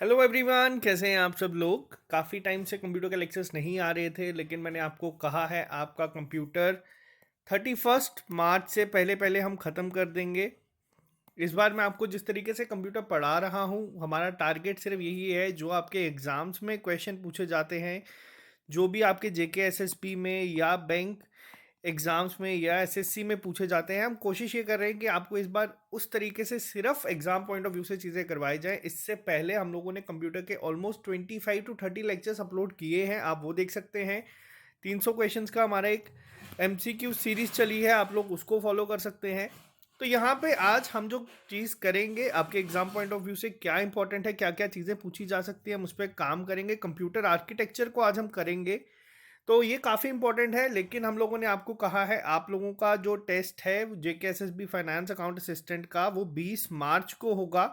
Hello everyone, कैसे हैं आप सब लोग। काफ़ी टाइम से कंप्यूटर के लेक्चर्स नहीं आ रहे थे, लेकिन मैंने आपको कहा है आपका कंप्यूटर 31 मार्च से पहले पहले हम ख़त्म कर देंगे। इस बार मैं आपको जिस तरीके से कंप्यूटर पढ़ा रहा हूँ, हमारा टारगेट सिर्फ यही है, जो आपके एग्ज़ाम्स में क्वेश्चन पूछे जाते हैं, जो भी आपके जेके एसएसपी में या बैंक एग्ज़ाम्स में या एसएससी में पूछे जाते हैं, हम कोशिश ये कर रहे हैं कि आपको इस बार उस तरीके से सिर्फ एग्ज़ाम पॉइंट ऑफ व्यू से चीज़ें करवाई जाएँ। इससे पहले हम लोगों ने कंप्यूटर के ऑलमोस्ट 25 to 30 लेक्चर्स अपलोड किए हैं, आप वो देख सकते हैं। 300 क्वेश्चंस का हमारा एक एमसीक्यू सीरीज़ चली है, आप लोग उसको फॉलो कर सकते हैं। तो यहाँ पे आज हम जो चीज़ करेंगे, आपके एग्ज़ाम पॉइंट ऑफ व्यू से क्या इंपॉर्टेंट है, क्या क्या चीज़ें पूछी जा सकती है, हम उस पर काम करेंगे। कंप्यूटर आर्किटेक्चर को आज हम करेंगे, तो ये काफ़ी इंपॉर्टेंट है। लेकिन हम लोगों ने आपको कहा है, आप लोगों का जो टेस्ट है जेकेएसएसबी फाइनेंस अकाउंट असिस्टेंट का, वो 20 मार्च को होगा।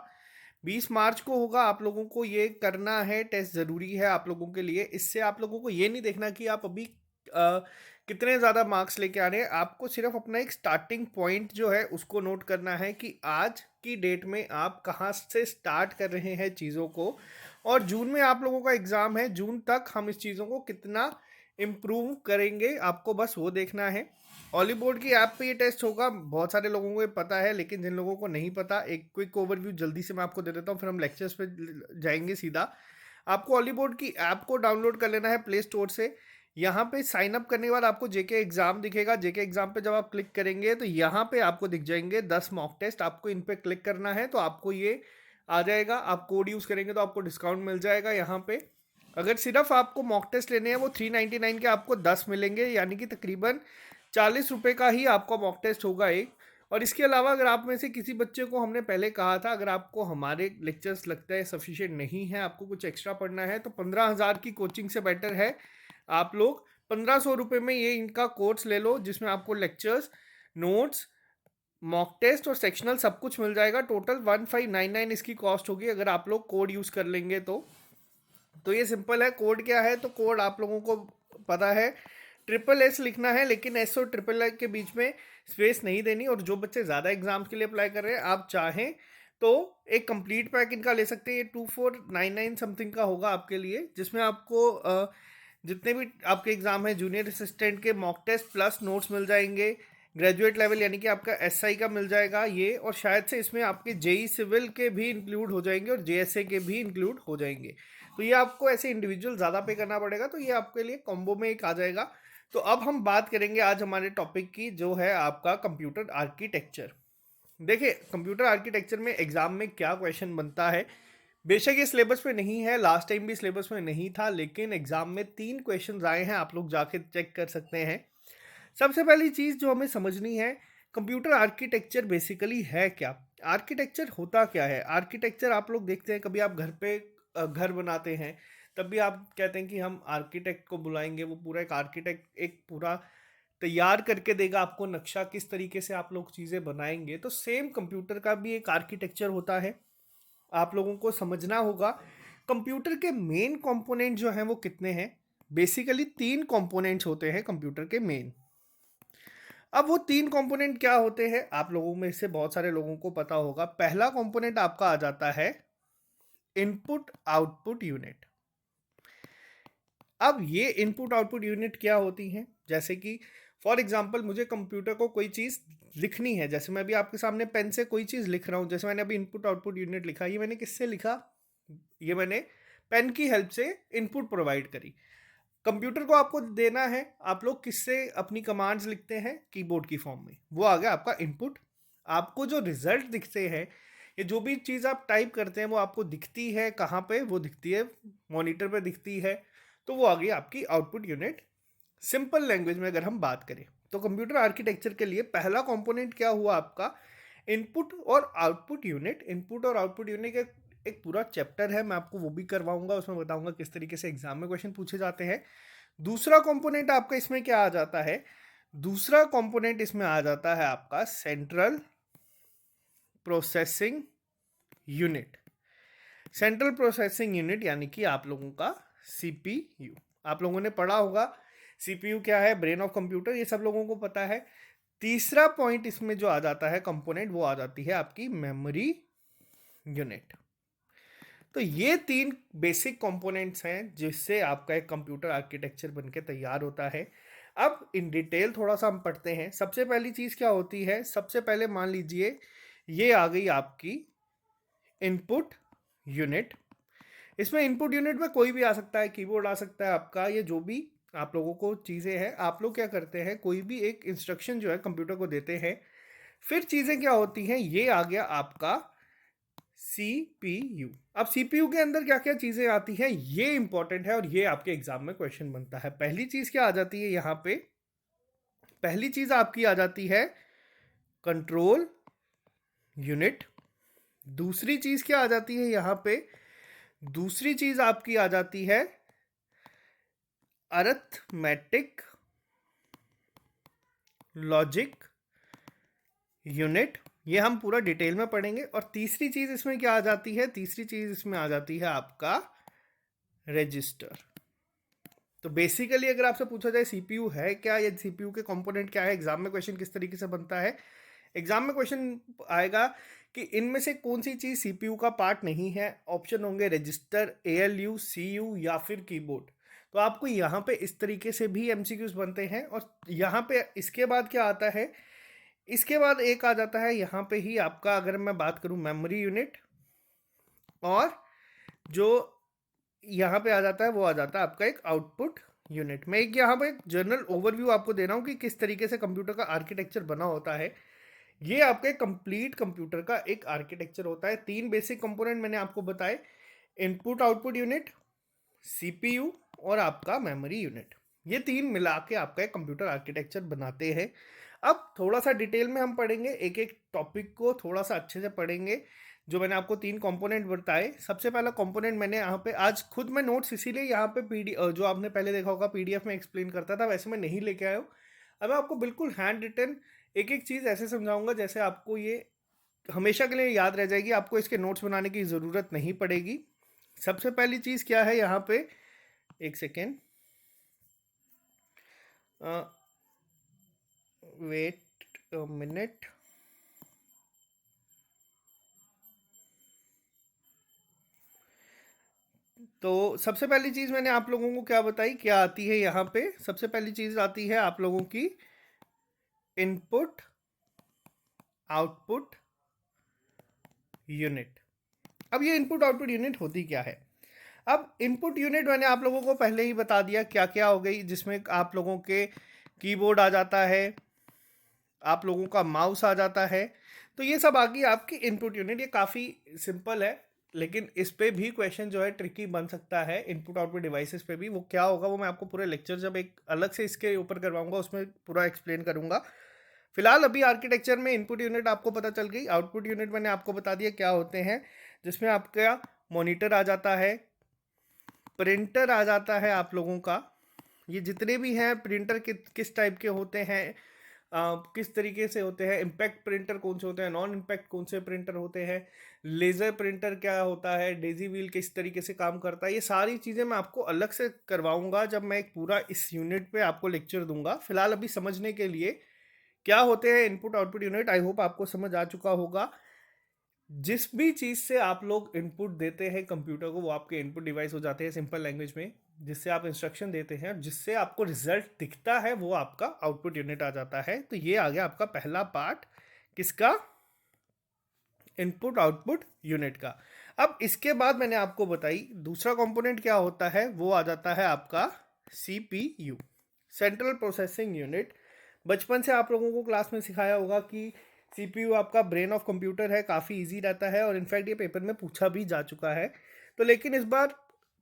20 मार्च को होगा, आप लोगों को ये करना है, टेस्ट ज़रूरी है आप लोगों के लिए। इससे आप लोगों को ये नहीं देखना कि आप अभी कितने ज़्यादा मार्क्स लेके आ रहे हैं, आपको सिर्फ अपना एक स्टार्टिंग पॉइंट जो है उसको नोट करना है कि आज की डेट में आप कहाँ से स्टार्ट कर रहे हैं चीज़ों को। और जून में आप लोगों का एग्ज़ाम है, जून तक हम इस चीज़ों को कितना इम्प्रूव करेंगे, आपको बस वो देखना है। ऑली बोर्ड की ऐप पे ये टेस्ट होगा, बहुत सारे लोगों को ये पता है, लेकिन जिन लोगों को नहीं पता, एक क्विक ओवरव्यू जल्दी से मैं आपको दे देता हूँ, फिर हम लेक्चर्स पे जाएंगे सीधा। आपको ऑली बोर्ड की ऐप को डाउनलोड कर लेना है प्ले स्टोर से। यहाँ पे साइन अप करने के बाद आपको जेके एग्जाम दिखेगा। जेके एग्जाम पे जब आप क्लिक करेंगे तो यहाँ पे आपको दिख जाएंगे 10 मॉक टेस्ट, आपको इन पे क्लिक करना है तो आपको ये आ जाएगा। आप कोड यूज़ करेंगे तो आपको डिस्काउंट मिल जाएगा यहाँ पे। अगर सिर्फ आपको मॉक टेस्ट लेने हैं, वो 399 के आपको 10 मिलेंगे, यानी कि तकरीबन 40 रुपये का ही आपका मॉक टेस्ट होगा एक। और इसके अलावा अगर आप में से किसी बच्चे को, हमने पहले कहा था, अगर आपको हमारे लेक्चर्स लगता है सफिशिएंट नहीं है, आपको कुछ एक्स्ट्रा पढ़ना है, तो 15,000 की कोचिंग से बेटर है आप लोग 1500 रुपये में ये इनका कोर्स ले लो, जिसमें आपको लेक्चर्स, नोट्स, मॉक टेस्ट और सेक्शनल सब कुछ मिल जाएगा। टोटल 1599 इसकी कॉस्ट होगी अगर आप लोग कोड यूज़ कर लेंगे तो ये सिंपल है। कोड क्या है, तो कोड आप लोगों को पता है, SSS लिखना है, लेकिन एस और SSS के बीच में स्पेस नहीं देनी। और जो बच्चे ज़्यादा एग्जाम्स के लिए अप्लाई कर रहे हैं, आप चाहें तो एक कंप्लीट पैक इनका ले सकते हैं। ये 2499 समथिंग का होगा आपके लिए, जिसमें आपको जितने भी आपके एग्जाम है, जूनियर असिस्टेंट के मॉक टेस्ट प्लस नोट्स मिल जाएंगे। ग्रेजुएट लेवल यानी कि आपका एसआई का मिल जाएगा ये, और शायद से इसमें आपके जेई सिविल के भी इंक्लूड हो जाएंगे और जेएसए के भी इंक्लूड हो जाएंगे। तो ये आपको ऐसे इंडिविजुअल ज़्यादा पे करना पड़ेगा, तो ये आपके लिए कॉम्बो में एक आ जाएगा। तो अब हम बात करेंगे आज हमारे टॉपिक की, जो है आपका कंप्यूटर आर्किटेक्चर। देखिए, कंप्यूटर आर्किटेक्चर में एग्जाम में क्या क्वेश्चन बनता है। बेशक ये सिलेबस में नहीं है, लास्ट टाइम भी सिलेबस में नहीं था, लेकिन एग्जाम में 3 क्वेश्चन आए हैं, आप लोग जाके चेक कर सकते हैं। सबसे पहली चीज़ जो हमें समझनी है, कंप्यूटर आर्किटेक्चर बेसिकली है क्या। आर्किटेक्चर होता क्या है। आर्किटेक्चर आप लोग देखते हैं, कभी आप घर पे घर बनाते हैं, तब भी आप कहते हैं कि हम आर्किटेक्ट को बुलाएंगे, वो पूरा एक आर्किटेक्ट एक पूरा तैयार करके देगा आपको नक्शा, किस तरीके से आप लोग चीज़ें बनाएंगे। तो सेम कंप्यूटर का भी एक आर्किटेक्चर होता है, आप लोगों को समझना होगा। कंप्यूटर के मेन कंपोनेंट जो हैं वो कितने हैं। बेसिकली 3 कंपोनेंट्स होते हैं कंप्यूटर के मेन। अब वो 3 कंपोनेंट क्या होते हैं, आप लोगों में से बहुत सारे लोगों को पता होगा। पहला कंपोनेंट आपका आ जाता है इनपुट आउटपुट यूनिट। अब ये इनपुट आउटपुट यूनिट क्या होती हैं, जैसे कि फॉर एग्जांपल मुझे कंप्यूटर को कोई चीज़ लिखनी है, जैसे मैं अभी आपके सामने पेन से कोई चीज़ लिख रहा हूँ, जैसे मैंने अभी इनपुट आउटपुट यूनिट लिखा, ये मैंने किससे लिखा, ये मैंने पेन की हेल्प से इनपुट प्रोवाइड करी। कंप्यूटर को आपको देना है, आप लोग किससे अपनी कमांड्स लिखते हैं, कीबोर्ड की फॉर्म में, वो आ गया आपका इनपुट। आपको जो रिजल्ट दिखते हैं, ये जो भी चीज़ आप टाइप करते हैं, वो आपको दिखती है कहाँ पे, वो दिखती है मॉनिटर पे दिखती है, तो वो आ गई आपकी आउटपुट यूनिट। सिंपल लैंग्वेज में अगर हम बात करें, तो कंप्यूटर आर्किटेक्चर के लिए पहला कंपोनेंट क्या हुआ आपका, इनपुट और आउटपुट यूनिट। इनपुट और आउटपुट यूनिट का एक पूरा चैप्टर है, मैं आपको वो भी करवाऊंगा, उसमें बताऊंगा किस तरीके से एग्जाम में क्वेश्चन पूछे जाते हैं। दूसरा कंपोनेंट आपका इसमें क्या आ जाता है, दूसरा कंपोनेंट इसमें आ जाता है आपका central processing unit. Central processing unit यानी कि आप लोगों का सीपीयू। आप लोगों ने पढ़ा होगा सीपीयू क्या है, ब्रेन ऑफ कंप्यूटर, ये सब लोगों को पता है। तीसरा पॉइंट इसमें जो आ जाता है कंपोनेंट, वो आ जाती है आपकी मेमोरी यूनिट। तो ये 3 बेसिक कंपोनेंट्स हैं जिससे आपका एक कंप्यूटर आर्किटेक्चर बनके तैयार होता है। अब इन डिटेल थोड़ा-सा हम पढ़ते हैं। सबसे पहली चीज़ क्या होती है? सबसे पहले मान लीजिए ये आ गई आपकी इनपुट यूनिट। इसमें इनपुट यूनिट में कोई भी आ सकता है, कीबोर्ड आ सकता है आपका, ये जो भी आप लोगों को चीज़ें हैं, आप लोग क्या करते हैं, कोई भी एक इंस्ट्रक्शन जो है कंप्यूटर को देते हैं। फिर चीज़ें क्या होती हैं, ये आ गया आपका CPU। अब CPU के अंदर क्या क्या चीज़ें आती हैं, ये इंपॉर्टेंट है और ये आपके एग्जाम में क्वेश्चन बनता है। पहली चीज़ क्या आ जाती है यहाँ पे, पहली चीज़ आपकी आ जाती है कंट्रोल यूनिट। दूसरी चीज़ क्या आ जाती है यहाँ पे, दूसरी चीज़ आपकी आ जाती है अरिथमेटिक लॉजिक यूनिट। ये हम पूरा डिटेल में पढ़ेंगे। और तीसरी चीज़ इसमें क्या आ जाती है, तीसरी चीज़ इसमें आ जाती है आपका रजिस्टर। तो बेसिकली अगर आपसे पूछा जाए सीपीयू है क्या या सीपीयू के कंपोनेंट क्या है, एग्जाम में क्वेश्चन किस तरीके से बनता है, एग्जाम में क्वेश्चन आएगा कि इनमें से कौन सी चीज़ सीपीयू का पार्ट नहीं है। ऑप्शन होंगे रजिस्टर, एएलयू, सीयू या फिर कीबोर्ड। तो आपको यहाँ पे इस तरीके से भी एमसीक्यूज बनते हैं। और यहाँ पे इसके बाद क्या आता है, इसके बाद एक आ जाता है यहाँ पे ही आपका, अगर मैं बात करूँ मेमोरी यूनिट, और जो यहाँ पे आ जाता है वो आ जाता है आपका एक आउटपुट यूनिट। मैं एक यहाँ पे एक जनरल ओवरव्यू आपको दे रहा हूँ कि किस तरीके से कंप्यूटर का आर्किटेक्चर बना होता है। ये आपके कंप्लीट कंप्यूटर का एक आर्किटेक्चर होता है। 3 बेसिक कंपोनेंट मैंने आपको बताए, इनपुट आउटपुट यूनिट, सीपीयू और आपका मेमोरी यूनिट। ये 3 मिला के आपका एक कंप्यूटर आर्किटेक्चर बनाते हैं। अब थोड़ा सा डिटेल में हम पढ़ेंगे, एक एक टॉपिक को थोड़ा सा अच्छे से पढ़ेंगे। जो मैंने आपको 3 कंपोनेंट बताए, सबसे पहला कंपोनेंट मैंने यहाँ पे आज खुद मैं नोट्स इसीलिए यहाँ पे जो आपने पहले देखा होगा पीडीएफ में एक्सप्लेन करता था, वैसे मैं नहीं लेके आया हूँ। अब मैं आपको बिल्कुल हैंड रिटन एक एक चीज़ ऐसे समझाऊंगा जैसे आपको ये हमेशा के लिए याद रह जाएगी, आपको इसके नोट्स बनाने की ज़रूरत नहीं पड़ेगी। सबसे पहली चीज़ क्या है यहाँ पे, एक सेकेंड, वेट अ मिनट। तो सबसे पहली चीज़ मैंने आप लोगों को क्या बताई, क्या आती है यहाँ पे, सबसे पहली चीज़ आती है आप लोगों की इनपुट आउटपुट यूनिट। अब ये इनपुट आउटपुट यूनिट होती क्या है, अब इनपुट यूनिट मैंने आप लोगों को पहले ही बता दिया क्या क्या हो गई, जिसमें आप लोगों के कीबोर्ड आ जाता है, आप लोगों का माउस आ जाता है। तो ये सब आ गई आपकी इनपुट यूनिट। ये काफ़ी सिंपल है, लेकिन इस पे भी क्वेश्चन जो है ट्रिकी बन सकता है। इनपुट आउटपुट डिवाइसेस पे भी वो क्या होगा, वो मैं आपको पूरे लेक्चर जब एक अलग से इसके ऊपर करवाऊंगा उसमें पूरा एक्सप्लेन करूंगा। फिलहाल अभी आर्किटेक्चर में इनपुट यूनिट आपको पता चल गई। आउटपुट यूनिट मैंने आपको बता दिया क्या होते हैं, जिसमें आपका मॉनिटर आ जाता है, प्रिंटर आ जाता है आप लोगों का। ये जितने भी हैं प्रिंटर किस टाइप के होते हैं, किस तरीके से होते हैं, इम्पैक्ट प्रिंटर कौन से होते हैं, नॉन इम्पैक्ट कौन से प्रिंटर होते हैं, लेज़र प्रिंटर क्या होता है, डेजी व्हील किस तरीके से काम करता है, ये सारी चीज़ें मैं आपको अलग से करवाऊंगा जब मैं एक पूरा इस यूनिट पे आपको लेक्चर दूंगा। फिलहाल अभी समझने के लिए क्या होते हैं input output unit, I hope आपको समझ आ चुका होगा। जिस भी चीज़ से आप लोग इनपुट देते हैं कंप्यूटर को, वो आपके इनपुट डिवाइस हो जाते हैं सिंपल लैंग्वेज में। जिससे आप इंस्ट्रक्शन देते हैं, जिससे आपको रिजल्ट दिखता है, वो आपका आउटपुट यूनिट आ जाता है। तो ये आ गया आपका पहला पार्ट किसका, इनपुट आउटपुट यूनिट का। अब इसके बाद मैंने आपको बताई दूसरा कंपोनेंट क्या होता है, वो आ जाता है आपका सीपीयू, सेंट्रल प्रोसेसिंग यूनिट। बचपन से आप लोगों को क्लास में सिखाया होगा कि सीपीयू आपका ब्रेन ऑफ कंप्यूटर है, काफ़ी इजी रहता है और इनफैक्ट ये पेपर में पूछा भी जा चुका है। तो लेकिन इस बार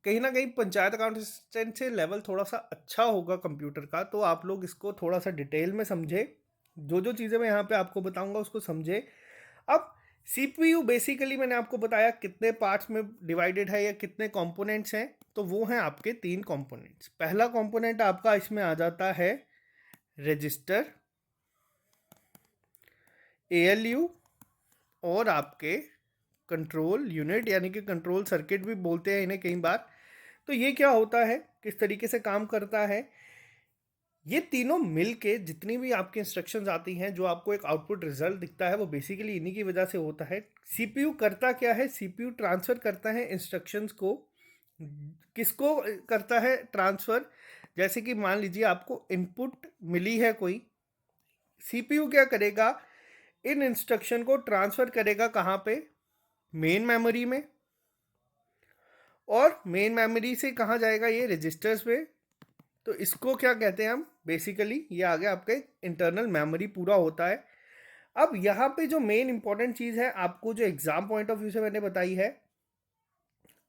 कहीं ना कहीं पंचायत अकाउंटेंट से लेवल थोड़ा सा अच्छा होगा कंप्यूटर का, तो आप लोग इसको थोड़ा सा डिटेल में समझे, जो जो चीज़ें मैं यहाँ पे आपको बताऊंगा उसको समझे। अब सीपीयू बेसिकली मैंने आपको बताया कितने पार्ट्स में डिवाइडेड है या कितने कंपोनेंट्स हैं, तो वो हैं आपके 3 कंपोनेंट्स। पहला कंपोनेंट आपका इसमें आ जाता है रजिस्टर, एएलयू और आपके कंट्रोल यूनिट, यानी कि कंट्रोल सर्किट भी बोलते हैं इन्हें कई बार। तो ये क्या होता है, किस तरीके से काम करता है, ये तीनों मिल के जितनी भी आपकी इंस्ट्रक्शंस आती हैं, जो आपको एक आउटपुट रिजल्ट दिखता है, वो बेसिकली इन्हीं की वजह से होता है। सीपीयू करता क्या है, सीपीयू ट्रांसफ़र करता है इंस्ट्रक्शंस को, किसको करता है ट्रांसफ़र, जैसे कि मान लीजिए आपको इनपुट मिली है कोई, सीपीयू क्या करेगा, इन इंस्ट्रक्शन को ट्रांसफ़र करेगा कहाँ पे, मेन मेमोरी में, और मेन मेमोरी से कहाँ जाएगा, ये रजिस्टर्स पे। तो इसको क्या कहते हैं हम, बेसिकली ये आ गया आपका इंटरनल मेमोरी पूरा होता है। अब यहाँ पे जो मेन इंपॉर्टेंट चीज़ है, आपको जो एग्जाम पॉइंट ऑफ व्यू से मैंने बताई है,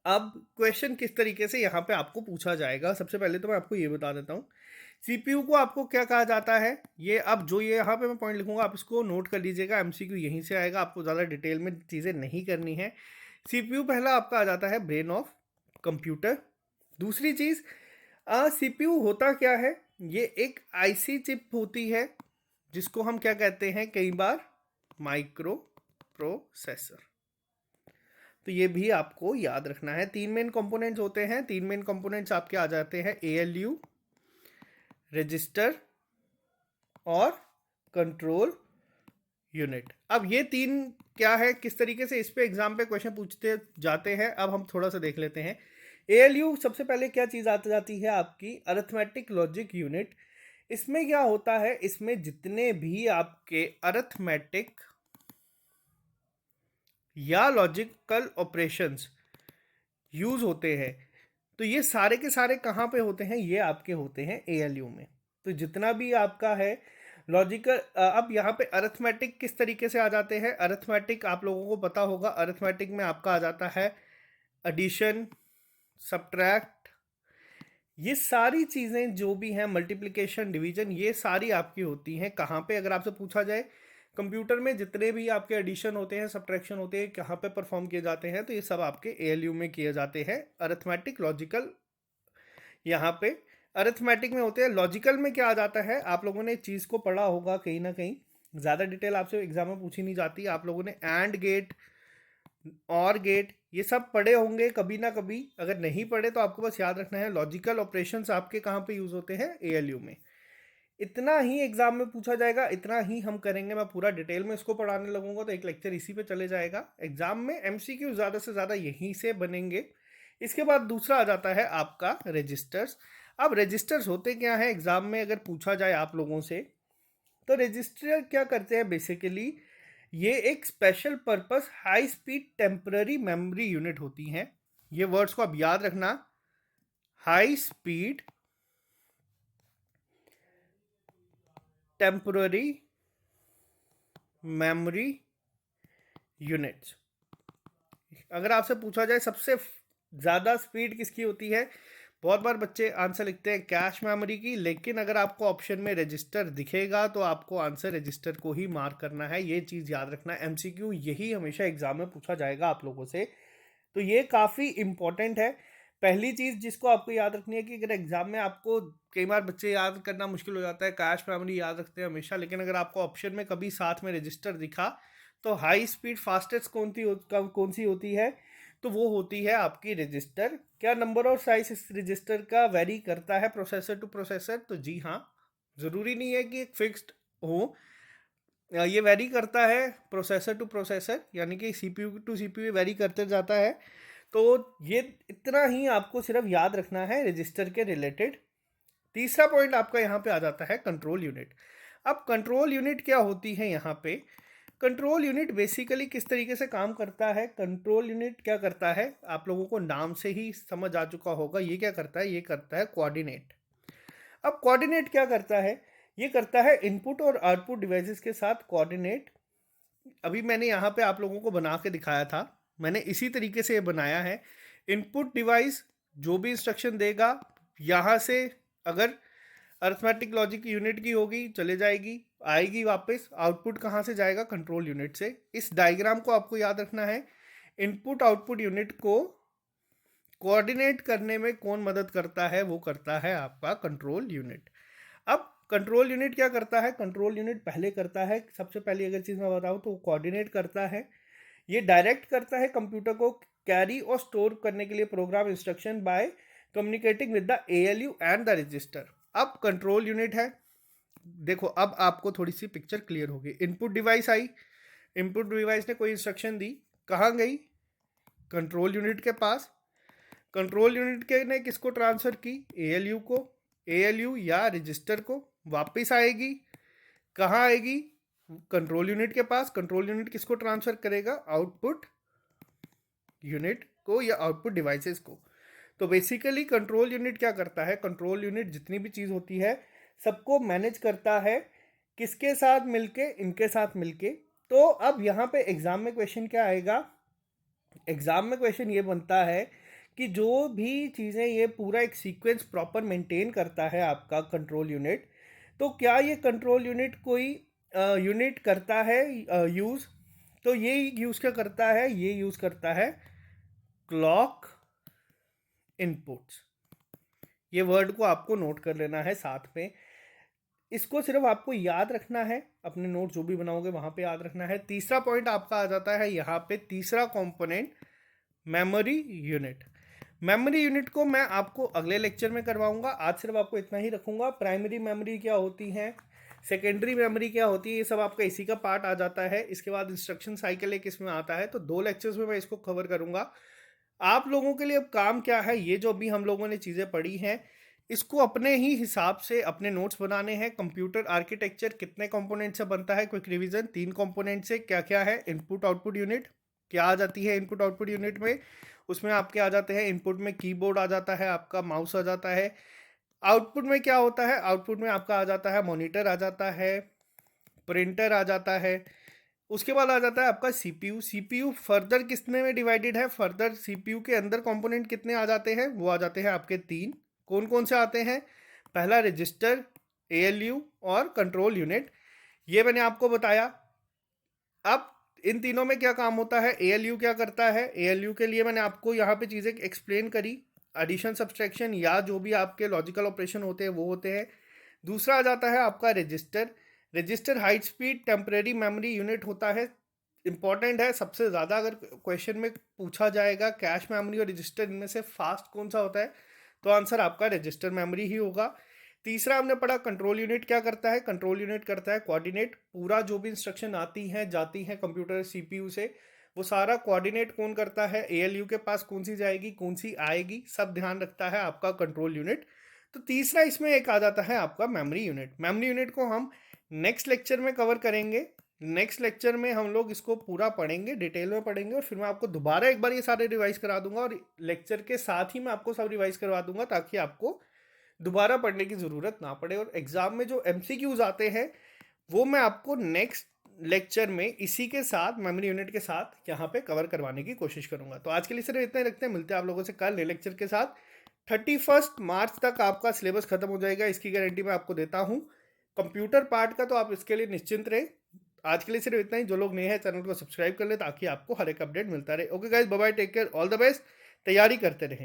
अब क्वेश्चन किस तरीके से यहाँ पे आपको पूछा जाएगा। सबसे पहले तो मैं आपको ये बता देता हूँ, सीपीयू को आपको क्या कहा जाता है, ये अब जो ये यहाँ पे मैं पॉइंट लिखूंगा आप इसको नोट कर लीजिएगा, एमसीक्यू यहीं से आएगा, आपको ज़्यादा डिटेल में चीज़ें नहीं करनी है। सीपीयू पहला आपका आ जाता है ब्रेन ऑफ कंप्यूटर। दूसरी चीज़, सीपीयू होता क्या है, ये एक आईसी चिप होती है जिसको हम क्या कहते हैं कई बार, माइक्रो प्रोसेसर। तो ये भी आपको याद रखना है। तीन मेन कंपोनेंट्स होते हैं, तीन मेन कंपोनेंट्स आपके आ जाते हैं, एएलयू, रजिस्टर और कंट्रोल यूनिट। अब ये तीन क्या है, किस तरीके से इस पे एग्जाम पे क्वेश्चन पूछते जाते हैं, अब हम थोड़ा सा देख लेते हैं। एएलयू सबसे पहले क्या चीज़ आती जाती है आपकी, अरिथमेटिक लॉजिक यूनिट। इसमें क्या होता है, इसमें जितने भी आपके अरिथमेटिक या लॉजिकल ऑपरेशंस यूज होते हैं, तो ये सारे के सारे कहाँ पे होते हैं, ये आपके होते हैं एएलयू में। तो जितना भी आपका है लॉजिकल, अब यहाँ पे अरिथमेटिक किस तरीके से आ जाते हैं, अरिथमेटिक आप लोगों को पता होगा, अरिथमेटिक में आपका आ जाता है एडिशन, सब्ट्रैक्ट, ये सारी चीज़ें जो भी हैं, मल्टीप्लिकेशन, डिवीजन, ये सारी आपकी होती हैं कहाँ पे, अगर आपसे पूछा जाए कंप्यूटर में जितने भी आपके एडिशन होते हैं, सब्ट्रैक्शन होते हैं, कहाँ पे परफॉर्म किए जाते हैं, तो ये सब आपके एएलयू में किए जाते हैं। अरिथमेटिक, लॉजिकल यहाँ पे अरिथमेटिक में होते हैं। लॉजिकल में क्या आ जाता है, आप लोगों ने चीज़ को पढ़ा होगा कहीं ना कहीं, ज़्यादा डिटेल आपसे एग्जाम में पूछी नहीं जाती, आप लोगों ने एंड गेट, और गेट, ये सब पढ़े होंगे कभी ना कभी। अगर नहीं पढ़े तो आपको बस याद रखना है, लॉजिकल ऑपरेशंस आपके कहाँ पे यूज़ होते हैं, एएलयू में। इतना ही एग्जाम में पूछा जाएगा, इतना ही हम करेंगे। मैं पूरा डिटेल में इसको पढ़ाने लगूंगा तो एक लेक्चर इसी पे चले जाएगा। एग्जाम में एमसीक्यू ज़्यादा से ज़्यादा यहीं से बनेंगे। इसके बाद दूसरा आ जाता है आपका रजिस्टर्स। अब रजिस्टर्स होते क्या है, एग्जाम में अगर पूछा जाए आप लोगों से, तो रजिस्टर क्या करते हैं बेसिकली, ये एक special purpose high speed temporary memory unit होती हैं। ये वर्ड्स को आप याद रखना, high speed temporary memory units. अगर आपसे पूछा जाए सबसे ज़्यादा स्पीड किसकी होती है, बहुत बार बच्चे आंसर लिखते हैं कैश मेमोरी की, लेकिन अगर आपको ऑप्शन में रजिस्टर दिखेगा तो आपको आंसर रजिस्टर को ही मार्क करना है। ये चीज़ याद रखना है, एमसीक्यू यही हमेशा एग्जाम में पूछा जाएगा आप लोगों से, तो ये काफ़ी इंपॉर्टेंट है। पहली चीज़ जिसको आपको याद रखनी है कि अगर एग्जाम में आपको, कई बार बच्चे याद करना मुश्किल हो जाता है, कैश मेमोरी याद रखते हैं हमेशा, लेकिन अगर आपको ऑप्शन में कभी साथ में रजिस्टर दिखा तो हाई स्पीड फास्टेस्ट कौन सी होती है, तो वो होती है आपकी रजिस्टर। क्या नंबर और साइज इस रजिस्टर का वेरी करता है प्रोसेसर टू प्रोसेसर, तो जी हाँ, ज़रूरी नहीं है कि एक फिक्स्ड हो, ये वेरी करता है प्रोसेसर टू प्रोसेसर, यानी कि सीपीयू टू सीपीयू वेरी करते जाता है। तो ये इतना ही आपको सिर्फ याद रखना है रजिस्टर के रिलेटेड। तीसरा पॉइंट आपका यहाँ पे आ जाता है कंट्रोल यूनिट। अब कंट्रोल यूनिट क्या होती है यहाँ पे, कंट्रोल यूनिट बेसिकली किस तरीके से काम करता है, कंट्रोल यूनिट क्या करता है, आप लोगों को नाम से ही समझ आ चुका होगा, ये क्या करता है, ये करता है कोऑर्डिनेट। अब कोऑर्डिनेट क्या करता है, ये करता है इनपुट और आउटपुट डिवाइसेस के साथ कोऑर्डिनेट। अभी मैंने यहाँ पे आप लोगों को बना के दिखाया था, मैंने इसी तरीके से ये बनाया है। इनपुट डिवाइस जो भी इंस्ट्रक्शन देगा, यहाँ से अगर अरिथमेटिक लॉजिक यूनिट की होगी चले जाएगी, आएगी वापस, आउटपुट कहाँ से जाएगा, कंट्रोल यूनिट से। इस डायग्राम को आपको याद रखना है, इनपुट आउटपुट यूनिट को कोऑर्डिनेट करने में कौन मदद करता है, वो करता है आपका कंट्रोल यूनिट। अब कंट्रोल यूनिट क्या करता है, कंट्रोल यूनिट पहले करता है, सबसे पहली अगर चीज़ मैं बताऊँ तो कोऑर्डिनेट करता है। ये डायरेक्ट करता है कंप्यूटर को कैरी और स्टोर करने के लिए program instruction by communicating with the ALU and the register. अब कंट्रोल यूनिट है। देखो अब आपको थोड़ी सी पिक्चर क्लियर होगी। इनपुट डिवाइस आई, इनपुट डिवाइस ने कोई इंस्ट्रक्शन दी, कहाँ गई? कंट्रोल यूनिट के पास। कंट्रोल यूनिट के ने किसको ट्रांसफ़र की? एएलयू को। एएलयू या रजिस्टर को वापस आएगी, कहाँ आएगी? कंट्रोल यूनिट के पास। कंट्रोल यूनिट किसको ट्रांसफ़र करेगा? आउटपुट यूनिट को या आउटपुट डिवाइसेस को। तो बेसिकली कंट्रोल यूनिट क्या करता है? कंट्रोल यूनिट जितनी भी चीज़ होती है सबको मैनेज करता है, किसके साथ मिलके? इनके साथ मिलके। तो अब यहाँ पे एग्जाम में क्वेश्चन क्या आएगा? एग्जाम में क्वेश्चन ये बनता है कि जो भी चीज़ें, ये पूरा एक सीक्वेंस प्रॉपर मेंटेन करता है आपका कंट्रोल यूनिट, तो क्या ये कंट्रोल यूनिट कोई यूनिट करता है यूज़? तो ये यूज़ क्या करता है? ये यूज़ करता है क्लॉक इनपुट्स। ये वर्ड को आपको नोट कर लेना है साथ में, इसको सिर्फ आपको याद रखना है, अपने नोट जो भी बनाओगे वहाँ पे याद रखना है। तीसरा पॉइंट आपका आ जाता है यहाँ पे, तीसरा component memory unit. Memory unit को मैं आपको अगले लेक्चर में करवाऊंगा, आज सिर्फ आपको इतना ही रखूंगा। प्राइमरी मेमोरी क्या होती है, सेकेंडरी मेमोरी क्या होती है, ये सब आपका इसी का पार्ट आ जाता है। इसके बाद इंस्ट्रक्शन साइकिल एक इसमें आता है, तो 2 लेक्चर्स में मैं इसको कवर करूंगा। आप लोगों के लिए अब काम क्या है, ये जो भी हम लोगों ने चीज़ें पढ़ी हैं इसको अपने ही हिसाब से अपने नोट्स बनाने हैं। कंप्यूटर आर्किटेक्चर कितने कंपोनेंट से बनता है, क्विक रिवीजन 3 कंपोनेंट से। क्या क्या है? इनपुट आउटपुट यूनिट क्या आ जाती है इनपुट आउटपुट यूनिट में? उसमें आपके आ जाते हैं, इनपुट में कीबोर्ड आ जाता है, आपका माउस आ जाता है। आउटपुट में क्या होता है? आउटपुट में आपका आ जाता है मॉनिटर आ जाता है, प्रिंटर आ जाता है। उसके बाद आ जाता है आपका सीपीयू। सीपीयू फर्दर कितने में डिवाइडेड है? फर्दर सीपीयू के अंदर कंपोनेंट कितने आ जाते हैं? वो आ जाते हैं आपके 3। कौन कौन से आते हैं? पहला रजिस्टर, एएलयू और कंट्रोल यूनिट, ये मैंने आपको बताया। अब इन तीनों में क्या काम होता है? एएलयू क्या करता है? एएलयू के लिए मैंने आपको यहाँ पे चीज़ें एक्सप्लेन करी, एडिशन सब्सट्रैक्शन या जो भी आपके लॉजिकल ऑपरेशन होते हैं वो होते हैं। दूसरा आ जाता है आपका register. Register high speed temporary memory unit होता है, इंपॉर्टेंट है सबसे ज़्यादा। अगर क्वेश्चन में पूछा जाएगा कैश मेमोरी और रजिस्टर इनमें से फास्ट कौन सा होता है, तो आंसर आपका रजिस्टर मेमोरी ही होगा। तीसरा हमने पढ़ा कंट्रोल यूनिट क्या करता है? कंट्रोल यूनिट करता है कोऑर्डिनेट। पूरा जो भी इंस्ट्रक्शन आती हैं जाती हैं कंप्यूटर सीपीयू से, वो सारा कोऑर्डिनेट कौन करता है? एएलयू के पास कौन सी जाएगी, कौन सी आएगी, सब ध्यान रखता है आपका कंट्रोल यूनिट। तो तीसरा इसमें एक आ जाता है आपका मेमोरी यूनिट। मेमोरी यूनिट को हम नेक्स्ट लेक्चर में कवर करेंगे। नेक्स्ट लेक्चर में हम लोग इसको पूरा पढ़ेंगे, डिटेल में पढ़ेंगे, और फिर मैं आपको दोबारा एक बार ये सारे रिवाइज करा दूंगा, और लेक्चर के साथ ही मैं आपको सब रिवाइज करवा दूंगा ताकि आपको दोबारा पढ़ने की ज़रूरत ना पड़े। और एग्ज़ाम में जो एमसीक्यूज आते हैं वो मैं आपको नेक्स्ट लेक्चर में इसी के साथ, मेमोरी यूनिट के साथ यहाँ पे कवर करवाने की कोशिश करूँगा। तो आज के लिए सिर्फ इतना ही रखते हैं, मिलते हैं आप लोगों से कल नए लेक्चर के साथ। 31 मार्च तक आपका सिलेबस खत्म हो जाएगा, इसकी गारंटी मैं आपको देता हूँ। कंप्यूटर पार्ट का तो आप इसके लिए निश्चिंत रहे। आज के लिए सिर्फ इतना ही। जो लोग नए हैं चैनल को सब्सक्राइब कर ले ताकि आपको हर एक अपडेट मिलता रहे। Okay guys, bye bye, take care, all the best, तैयारी करते रहें।